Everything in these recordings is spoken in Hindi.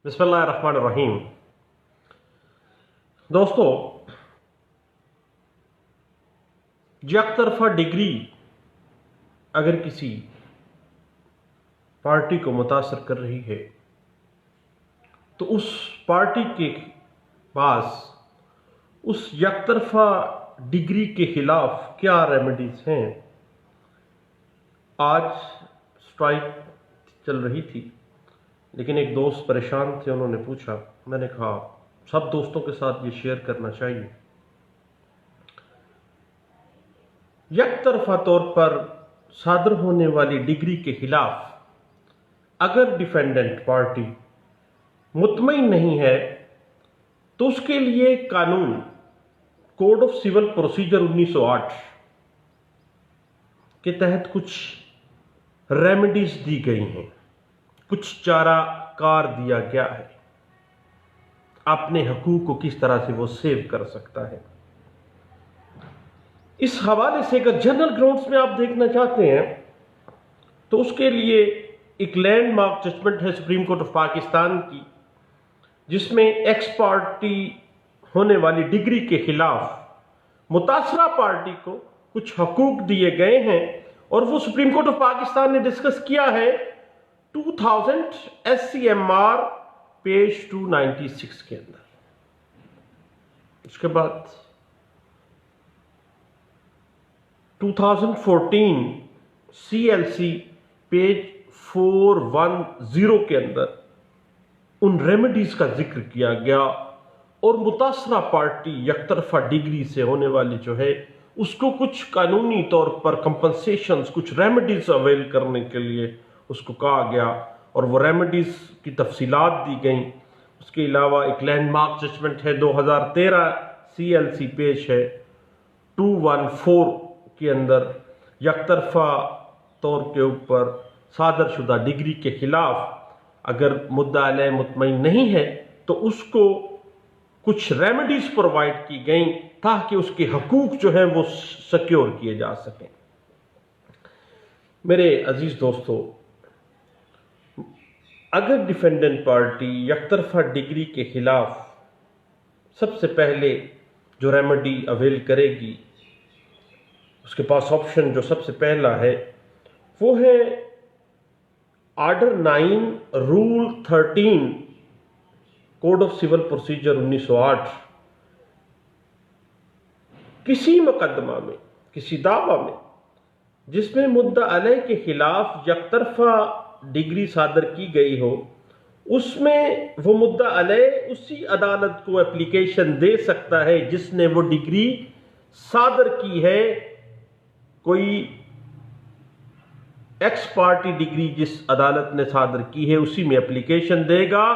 बिस्मिल्लाहिर्रहमानिर्रहीम। दोस्तों, यकतरफा डिग्री अगर किसी पार्टी को मुतासर कर रही है तो उस पार्टी के पास उस यकतरफा डिग्री के खिलाफ क्या रेमेडीज हैं। आज स्ट्राइक चल रही थी, लेकिन एक दोस्त परेशान थे, उन्होंने पूछा। मैंने कहा सब दोस्तों के साथ ये शेयर करना चाहिए। यकतरफा तौर पर सादर होने वाली डिग्री के खिलाफ अगर डिफेंडेंट पार्टी मुतमईन नहीं है तो उसके लिए कानून कोड ऑफ सिविल प्रोसीजर 1908 के तहत कुछ रेमेडीज दी गई हैं, कुछ चारा कार दिया गया है। अपने हकूक को किस तरह से वो सेव कर सकता है। इस हवाले से अगर जनरल ग्राउंड्स में आप देखना चाहते हैं तो उसके लिए एक लैंडमार्क जजमेंट है सुप्रीम कोर्ट ऑफ पाकिस्तान की, जिसमें एक्स पार्टी होने वाली डिग्री के खिलाफ मुतासरा पार्टी को कुछ हकूक दिए गए हैं, और वो सुप्रीम कोर्ट ऑफ पाकिस्तान ने डिस्कस किया है 2000 SCMR पेज 296 के अंदर। उसके बाद 2014 CLC पेज 410 के अंदर उन रेमेडीज का जिक्र किया गया, और मुतासरा पार्टी यकतरफा डिग्री से होने वाली जो है उसको कुछ कानूनी तौर पर कंपनसेशंस, कुछ रेमेडीज अवेल करने के लिए उसको कहा गया, और वो रेमेडीज की तफसीलात दी गई। उसके अलावा एक लैंडमार्क जजमेंट है 2013 CLC पेज है 214 के अंदर यकतरफा तौर के ऊपर सादर शुदा डिग्री के खिलाफ अगर मुद्दा अलैह मुतमईन नहीं है तो उसको कुछ रेमेडीज प्रोवाइड की गई ताकि उसके हकूक जो है वो सिक्योर किए जा सकें। मेरे अजीज दोस्तों, अगर डिफेंडेंट पार्टी यकतरफा डिग्री के खिलाफ सबसे पहले जो रेमेडी अवेल करेगी, उसके पास ऑप्शन जो सबसे पहला है वो है order 9 rule 13 code of civil procedure 1908। किसी मुकदमा में, किसी दावा में जिसमें मुद्दा अलैह के खिलाफ यकतरफा डिग्री सादर की गई हो, उसमें वो मुद्दा अलैह उसी अदालत को एप्लीकेशन दे सकता है जिसने वो डिग्री सादर की है। कोई एक्स पार्टी डिग्री जिस अदालत ने सादर की है उसी में एप्लीकेशन देगा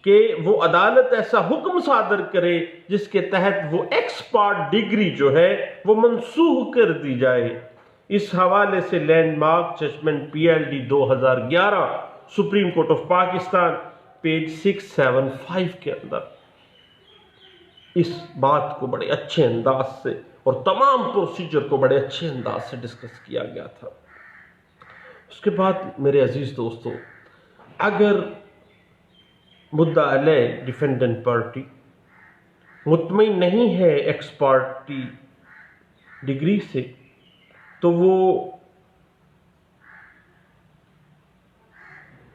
कि वो अदालत ऐसा हुक्म सादर करे जिसके तहत वो एक्स पार्ट डिग्री जो है वो मनसूख कर दी जाए। इस हवाले से landmark judgment PLD 2011 Supreme Court of Pakistan page 675 के अंदर इस बात को बड़े अच्छे अंदाज से और तमाम प्रोसीजर को बड़े अच्छे अंदाज से डिस्कस किया गया था। उसके बाद मेरे अजीज दोस्तों, अगर मुद्दा अलैह डिफेंडेंट पार्टी मुतमईन नहीं है एक्स पार्टी डिग्री से, तो वो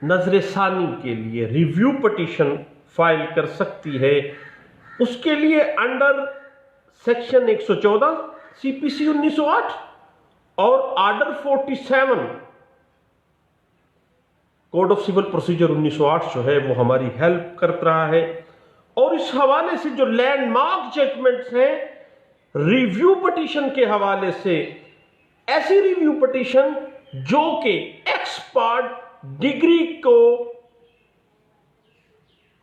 नजर सानी के लिए रिव्यू पिटीशन फाइल कर सकती है। उसके लिए अंडर सेक्शन 114 CPC 1908 और order 47 code of civil procedure 1908 जो है वो हमारी हेल्प कर रहा है। और इस हवाले से जो लैंडमार्क जजमेंट्स हैं रिव्यू पिटीशन के हवाले से, ऐसी रिव्यू पिटीशन जो कि एक्स पार्ट डिग्री को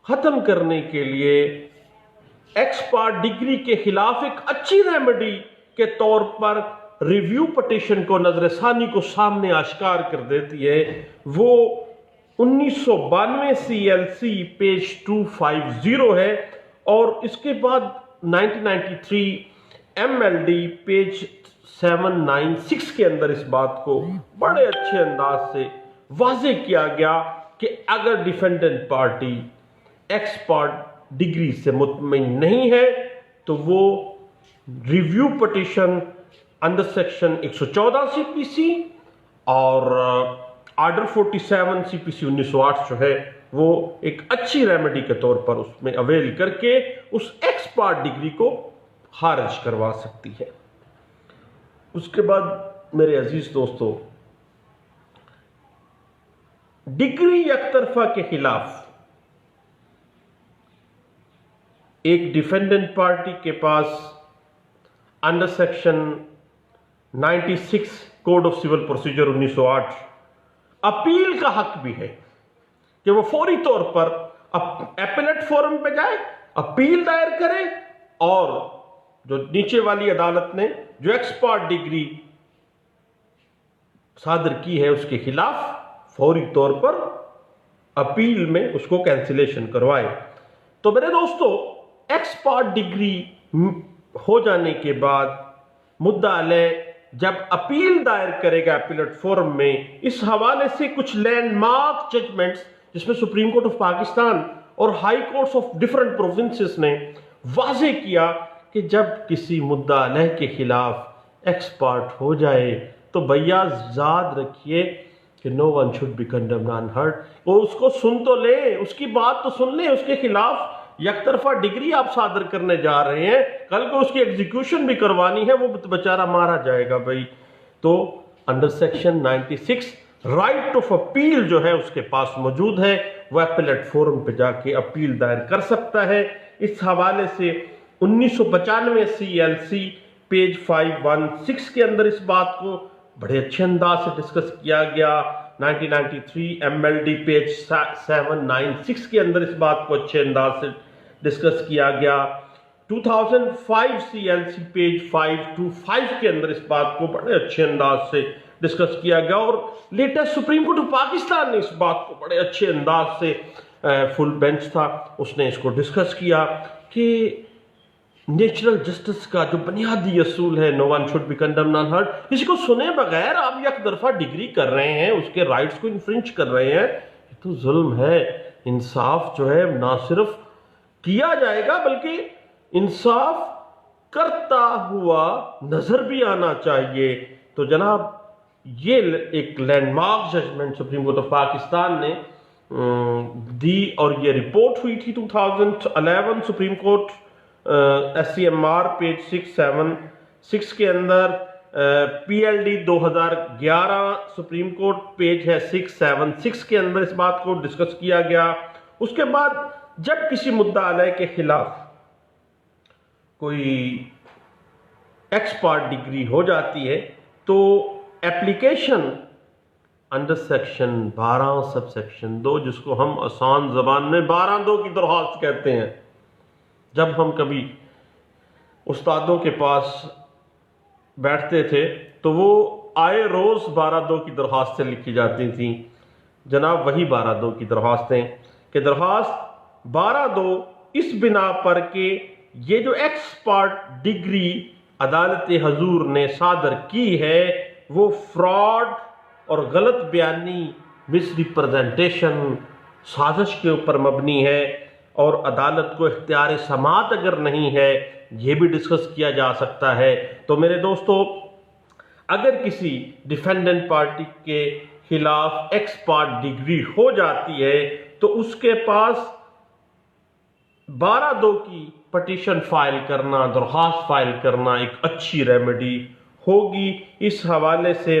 खत्म करने के लिए एक्स पार्ट डिग्री के खिलाफ एक अच्छी रेमेडी के तौर पर रिव्यू पिटीशन को नजरसानी को सामने आश्कार कर देती है, वो 1992 CLC पेज 250 है। और इसके बाद 1993 MLD पेज 796 के अंदर इस बात को बड़े अच्छे अंदाज से वाज़े किया गया कि अगर डिफेंडेंट पार्टी एक्सपर्ट डिग्री से मुतमईन नहीं है तो वो review petition under section 114 CPC और ऑर्डर 47 सीपीसी 1908 जो है वो एक अच्छी रेमेडी के तौर पर उसमें अवेल करके उस एक्सपर्ट डिग्री को खारिज करवा सकती है। उसके बाद मेरे अजीज दोस्तों, डिग्री एकतरफा के खिलाफ एक डिफेंडेंट पार्टी के पास under section 96 code of civil procedure 1908 appeal का हक भी है कि वो फौरी तौर पर एपेलेट फोरम पे जाए, अपील दायर करे और जो नीचे वाली अदालत ने जो एक्सपर्ट डिग्री सादर की है उसके खिलाफ फौरी तौर पर अपील में उसको कैंसिलेशन करवाए। तो मेरे दोस्तों, एक्सपर्ट डिग्री हो जाने के बाद मुद्दाअले जब अपील दायर करेगा अपीलेट फोरम में, इस हवाले से कुछ लैंडमार्क जजमेंट्स जिसमें सुप्रीम कोर्ट ऑफ पाकिस्तान और high courts of different provinces ने वाजे किया कि जब किसी मुद्दाअले के खिलाफ एक्सपर्ट हो जाए तो भैया याद रखिए कि no one should be condemned unheard. वो उसको सुन तो ले, उसकी बात तो सुन ले, उसके खिलाफ एकतरफा डिग्री आप सादर करने जा रहे हैं, कल को उसकी एग्जीक्यूशन भी करवानी है, वो बेचारा मारा जाएगा भाई। तो under section 96 right of appeal जो है उसके पास मौजूद है, वह अपीलेट फोरम पे जाके अपील दायर कर सकता है। इस हवाले से 1995 CLC पेज 516 के अंदर इस बात को बड़े अच्छे अंदाज से डिस्कस किया गया। 1993 MLD पेज 796 के अंदर इस बात को अच्छे अंदाज से डिस्कस किया गया। 2005 CLC पेज 525 के अंदर इस बात को बड़े अच्छे अंदाज से डिस्कस किया गया और latest supreme Court of Pakistan ने इस बात को बड़े अच्छे अंदाज से, फुल बेंच था, उसने इसको डिस्कस किया कि नेचुरल जस्टिस का जो बुनियादी असूल है no one should be condemned unheard, किसी को सुने बगैर आप एक तरफा डिग्री कर रहे हैं, उसके राइट्स को इन्फ्रिंज कर रहे हैं, ये तो जुल्म है। इंसाफ जो है ना सिर्फ किया जाएगा बल्कि इंसाफ करता हुआ नजर भी आना चाहिए। तो जनाब, ये एक landmark judgment Supreme Court of Pakistan ने दी और ये रिपोर्ट हुई थी 2011 सुप्रीम कोर्ट SCMR पेज 676 के अंदर। PLD 2011 सुप्रीम कोर्ट पेज है 676 के अंदर इस बात को डिस्कस किया गया। उसके बाद जब किसी मुद्दाअले के खिलाफ कोई एक्सपर्ट डिग्री हो जाती है तो application under section 12 sub section 2, जिसको हम आसान जबान में 12(2) की दरख्वास्त कहते हैं। जब हम कभी उस्तादों के पास बैठते थे तो वो आए रोज 12(2) की दरख्वास्तें लिखी जाती थी। जनाब, वही 12(2) की दरख्वास्तें कि दरख्वास्त 12(2) इस बिना पर कि ये जो एक्सपर्ट डिग्री अदालत हजूर ने सादर की है वो फ्रॉड और गलत बयानी, मिसरिप्रेजेंटेशन, साजिश के ऊपर मबनी है और अदालत को इख्तियार समात अगर नहीं है, ये भी डिस्कस किया जा सकता है। तो मेरे दोस्तों, अगर किसी डिफेंडेंट पार्टी के खिलाफ एक्सपर्ट डिग्री हो जाती है तो उसके पास 12(2) की पटिशन फाइल करना, दरख्वास्त फाइल करना एक अच्छी रेमेडी होगी। इस हवाले से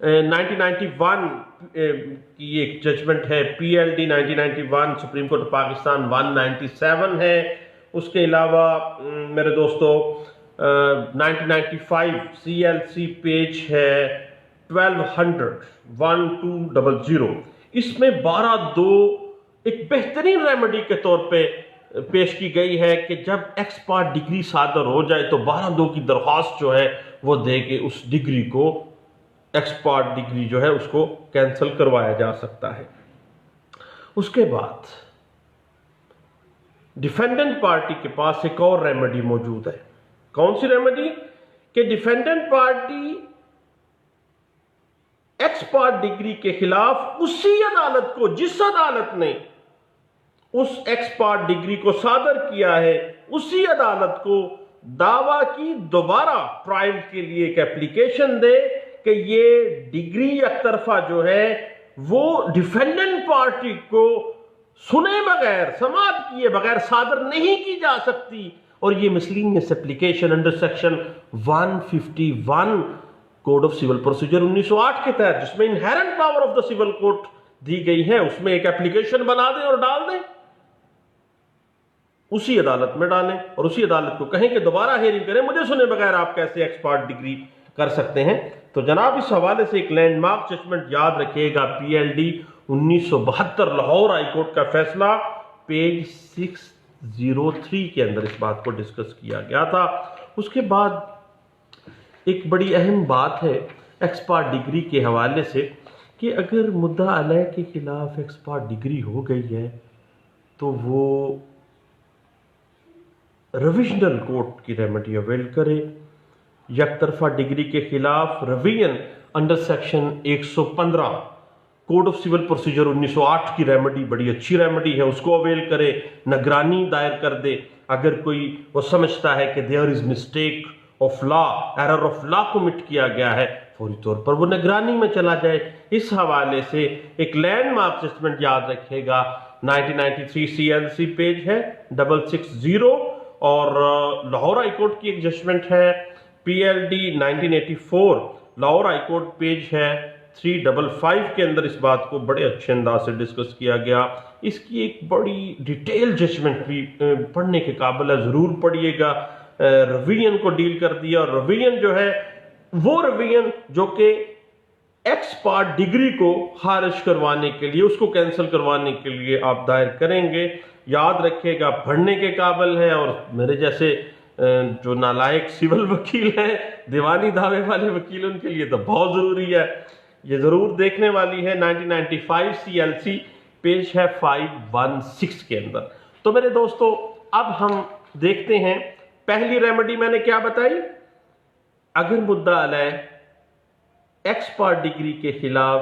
1991 की एक जजमेंट है PLD 1991 supreme Court of Pakistan 197 है। उसके अलावा मेरे दोस्तों 1995 CLC पेज है 1200 इसमें 12(2) एक बेहतरीन रेमेडी के तौर पे पेश की गई है कि जब एक्सपर्ट डिग्री सादर हो जाए तो 12(2) की दरख्वास्त जो है वो दे के उस डिग्री को, एक्सपर्ट डिग्री जो है उसको कैंसिल करवाया जा सकता है। उसके बाद डिफेंडेंट पार्टी के पास एक और रेमेडी मौजूद है। कौन सी रेमेडी? कि defendant party x part degree के खिलाफ उसी अदालत को, जिस अदालत ने उस एक्स पार्ट डिग्री को सादर किया है, उसी अदालत को दावा की दोबारा ट्रायल के लिए एक एप्लीकेशन दे कि ये डिग्री एक तरफा जो है वो डिफेंडेंट पार्टी को सुने बगैर, समाप्त किए बगैर सादर नहीं की जा सकती। और ये miscellaneous application under section 151 code of civil procedure 1908 के तहत, जिसमें inherent power of the civil court दी गई है, उसमें एक एप्लीकेशन बना दें और डाल दें, उसी अदालत में डालें और उसी अदालत को कहें कि दोबारा हियरिंग करें, मुझे सुने बगैर आप कैसे एक्स पार्ट डिग्री कर सकते हैं। तो जनाब इस हवाले से एक लैंडमार्क जजमेंट याद रखिएगा, PLD 1972 लाहौर हाईकोर्ट का फैसला, पेज 603 के अंदर इस बात को डिस्कस किया गया था। उसके बाद एक बड़ी अहम बात है एक्स पार्ट डिग्री के हवाले से कि अगर मुद्दा अलय के खिलाफ एक्स पार्ट डिग्री हो गई है तो वो रिविजनल कोर्ट की रेमेडी अवेल करे। एक तरफा डिग्री के खिलाफ revision under section 115 code of civil procedure 1908 की रेमेडी बड़ी अच्छी रेमेडी है, उसको अवेल करे, निगरानी दायर कर दे। अगर कोई वो समझता है कि there is mistake of law, error of law commit किया गया है, फौरी तौर पर वो निगरानी में चला जाए। इस हवाले से एक लैंडमार्क जजमेंट याद रखिएगा, 1993 CLC पेज है 660 और लाहौर हाईकोर्ट की एक जजमेंट है PLD 1984 लाहौर हाईकोर्ट पेज है 355 के अंदर इस बात को बड़े अच्छे अंदाज से डिस्कस किया गया। इसकी एक बड़ी डिटेल जजमेंट भी पढ़ने के काबिल है, जरूर पढ़िएगा। रिवीजन को डील कर दिया और रिवीजन जो है वो रिवीजन जो कि एक्स पार्ट डिग्री को खारिज करवाने के लिए, उसको कैंसिल करवाने के लिए आप दायर करेंगे। याद रखिएगा पढ़ने के काबिल है और मेरे जैसे जो नालायक सिविल वकील हैं, दीवानी दावे वाले वकील, उनके लिए तो बहुत जरूरी है, ये जरूर देखने वाली है। 1995 CLC पेज है 516 के अंदर। तो मेरे दोस्तों अब हम देखते हैं, पहली रेमेडी मैंने क्या बताई, अगर मुद्दा अलय एक्स पार्ट डिग्री के खिलाफ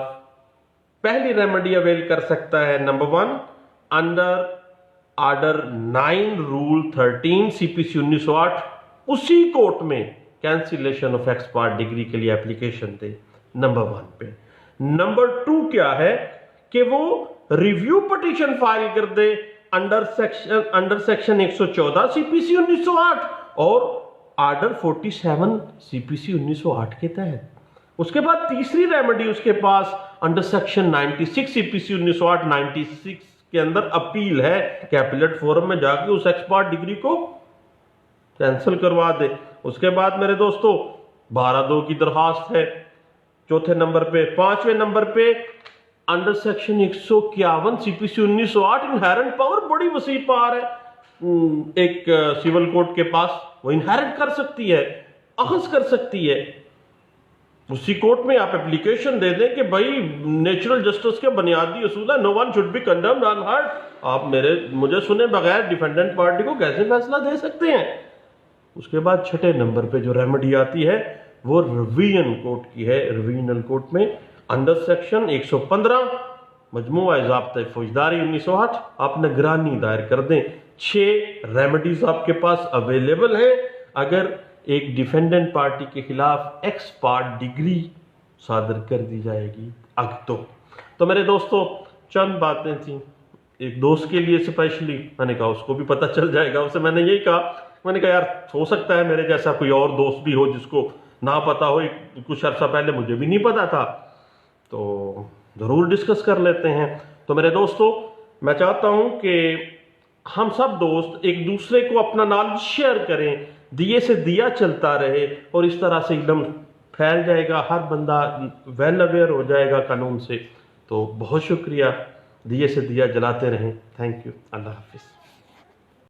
पहली रेमेडी अवेल कर सकता है, number 1 under order 9 rule 13 CPC 1908, उसी कोर्ट में cancellation of x part degree के लिए एप्लीकेशन दे, नंबर 1 पे। नंबर 2 क्या है कि वो रिव्यू पिटीशन फाइल कर दे अंडर सेक्शन 114 CPC 1908 और ऑर्डर 47 CPC 1908 के तहत। उसके बाद तीसरी रेमेडी उसके पास अंडर सेक्शन 96 CPC 1908 96 के अंदर अपील है कि अपीलेट फोरम में जाके उस एक्स पार्ट डिग्री को कैंसिल करवा दे। उसके बाद मेरे दोस्तों 12(2) की दरखास्त है चौथे नंबर पे। 5वें नंबर पे under section 151 CPC 1908 inherent power, बड़ी वसी पावर है एक सिविल कोर्ट के पास, वो इनहेरेंट कर सकती है, अखज कर सकती है। उसी कोर्ट में आप एप्लीकेशन दे दें कि भाई नेचुरल जस्टिस के बुनियादी असूल है, no one should be condemned unheard, आप मुझे सुने बगैर डिफेंडेंट पार्टी को कैसे फैसला दे सकते हैं। उसके बाद 6ठे नंबर पे जो रेमेडी आती है वो रिवीजन कोर्ट की है। रिवीजनल कोर्ट में अंडर सेक्शन 115 मजमूआ ज़ाब्ता फौजदारी 1908 आप निगरानी दायर कर दें। 6 रेमेडीज आपके पास अवेलेबल हैं अगर एक डिफेंडेंट पार्टी के खिलाफ एक्स पार्ट डिग्री सादर कर दी जाएगी अब तो मेरे दोस्तों चंद बातें थी, एक दोस्त के लिए स्पेशली, मैंने कहा उसको भी पता चल जाएगा। उससे मैंने यही कहा, मैंने कहा यार हो सकता है मेरे जैसा कोई और दोस्त भी हो जिसको ना पता हो, कुछ अर्सा पहले मुझे भी नहीं पता था, तो ज़रूर डिस्कस कर लेते हैं। तो मेरे दोस्तों मैं चाहता हूं कि हम सब दोस्त एक दूसरे को अपना नॉलेज शेयर करें, दिए से दिया चलता रहे और इस तरह से इल्म फैल जाएगा, हर बंदा वेल अवेयर हो जाएगा कानून से। तो बहुत शुक्रिया, दिए से दिया जलाते रहें। थैंक यू, अल्लाह हाफिज़।